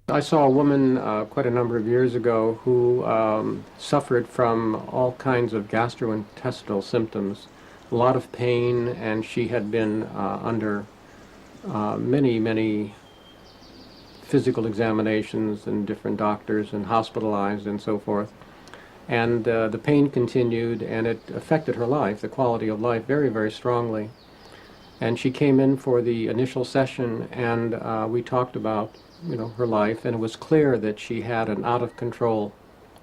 I saw a woman quite a number of years ago who suffered from all kinds of gastrointestinal symptoms, a lot of pain, and she had been under many physical examinations and different doctors and hospitalized and so forth. And the pain continued, and it affected her life, the quality of life, very strongly. And she came in for the initial session, and we talked about, her life, and it was clear that she had an out-of-control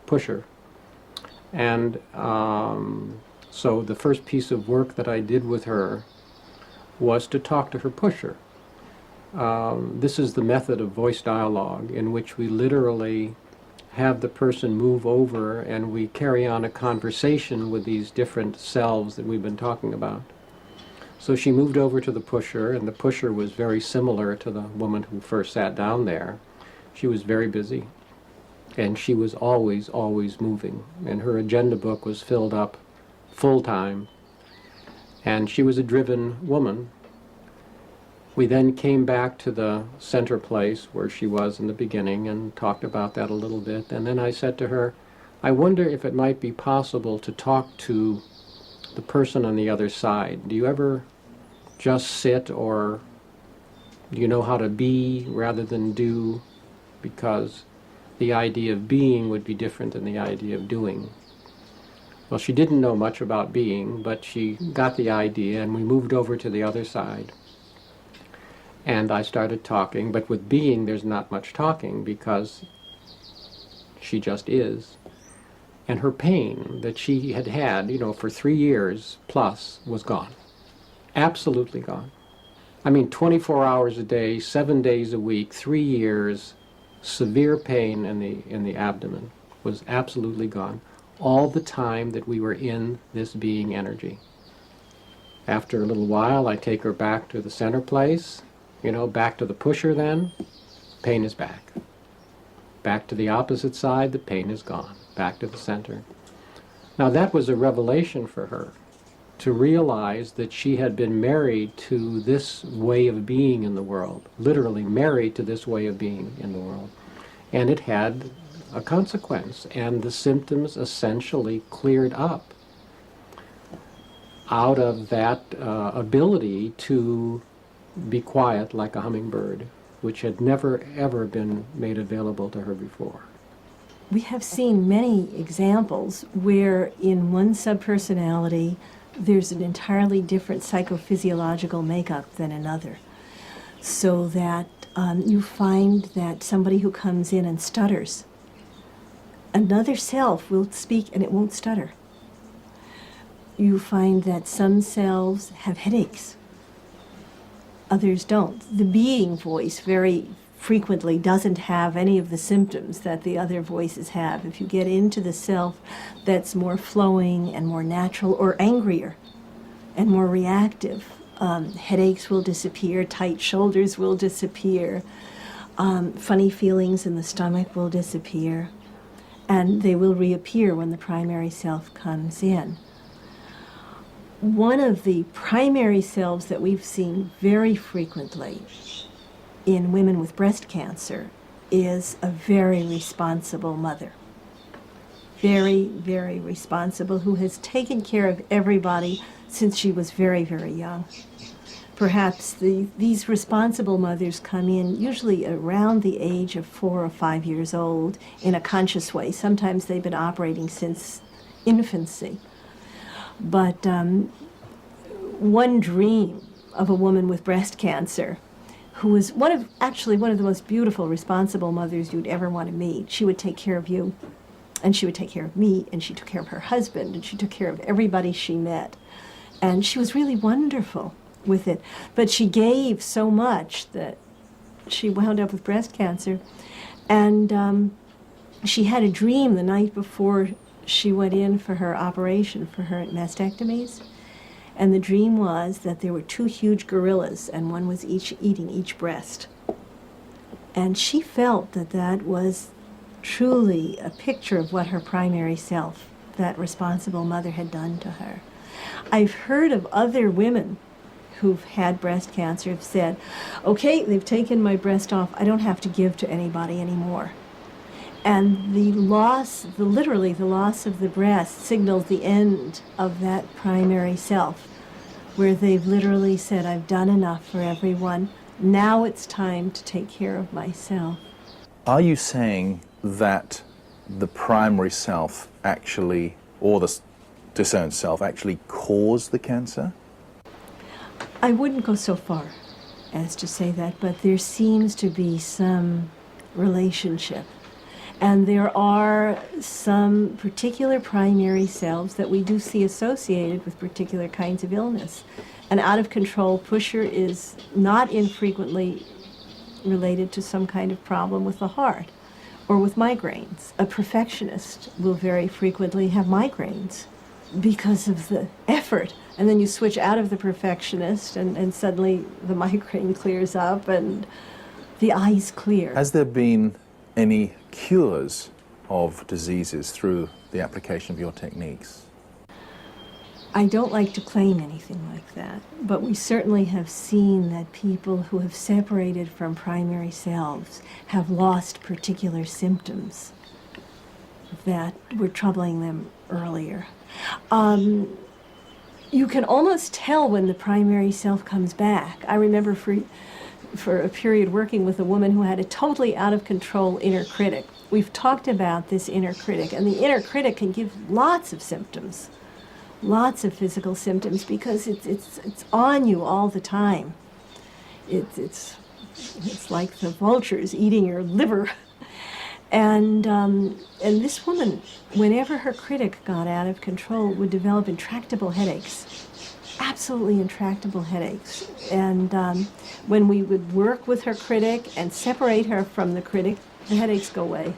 pusher. And so the first piece of work that I did with her was to talk to her pusher. This is the method of voice dialogue, in which we literally have the person move over and we carry on a conversation with these different selves that we've been talking about. So she moved over to the pusher, and the pusher was very similar to the woman who first sat down there. She was very busy, and she was always moving, and her agenda book was filled up full time, and she was a driven woman. We then came back to the center place where she was in the beginning and talked about that a little bit, and then I said to her, I wonder if it might be possible to talk to the person on the other side. Do you ever just sit, or do you know how to be rather than do? Because the idea of being would be different than the idea of doing. Well, she didn't know much about being, but she got the idea, and we moved over to the other side. And I started talking, but with being there's not much talking because she just is. And her pain that she had had, for 3 years plus was gone. Absolutely gone. I mean, 24 hours a day, 7 days a week, 3 years, severe pain in the abdomen was absolutely gone. All the time that we were in this being energy. After a little while, I take her back to the center place, back to the pusher then, pain is back. Back to the opposite side, the pain is gone. Back to the center. Now that was a revelation for her, to realize that she had been married to this way of being in the world, literally married to this way of being in the world. And it had a consequence, and the symptoms essentially cleared up out of that ability to be quiet like a hummingbird, which had never ever been made available to her before. We have seen many examples where in one subpersonality there's an entirely different psychophysiological makeup than another. So that you find that somebody who comes in and stutters, another self will speak and it won't stutter. You find that some selves have headaches, others don't. The being voice very frequently doesn't have any of the symptoms that the other voices have. If you get into the self that's more flowing and more natural, or angrier and more reactive, headaches will disappear, tight shoulders will disappear, funny feelings in the stomach will disappear, and they will reappear when the primary self comes in. One of the primary selves that we've seen very frequently in women with breast cancer is a very responsible mother. Very responsible, who has taken care of everybody since she was very young. Perhaps these responsible mothers come in usually around the age of 4 or 5 years old in a conscious way. Sometimes they've been operating since infancy. But one dream of a woman with breast cancer, who was one of the most beautiful, responsible mothers you'd ever want to meet. She would take care of you, and she would take care of me, and she took care of her husband, and she took care of everybody she met. And she was really wonderful with it. But she gave so much that she wound up with breast cancer. And she had a dream the night before she went in for her operation for her mastectomies. And the dream was that there were 2 huge gorillas, and one was eating each breast. And she felt that that was truly a picture of what her primary self, that responsible mother, had done to her. I've heard of other women who've had breast cancer have said, okay, they've taken my breast off, I don't have to give to anybody anymore. And the loss, literally the loss of the breast signals the end of that primary self, where they've literally said, I've done enough for everyone. Now it's time to take care of myself. Are you saying that the primary self actually, or the disowned self, actually caused the cancer? I wouldn't go so far as to say that, but there seems to be some relationship. And there are some particular primary selves that we do see associated with particular kinds of illness. An out-of-control pusher is not infrequently related to some kind of problem with the heart or with migraines. A perfectionist will very frequently have migraines because of the effort. And then you switch out of the perfectionist and suddenly the migraine clears up and the eyes clear. Has there been any cures of diseases through the application of your techniques? I don't like to claim anything like that, but we certainly have seen that people who have separated from primary selves have lost particular symptoms that were troubling them earlier. You can almost tell when the primary self comes back. I remember for a period working with a woman who had a totally out-of-control inner critic. We've talked about this inner critic, and the inner critic can give lots of symptoms, lots of physical symptoms, because it's on you all the time. It's like the vultures eating your liver. And this woman, whenever her critic got out of control, would develop intractable headaches. Absolutely intractable headaches. And when we would work with her critic and separate her from the critic, the headaches go away.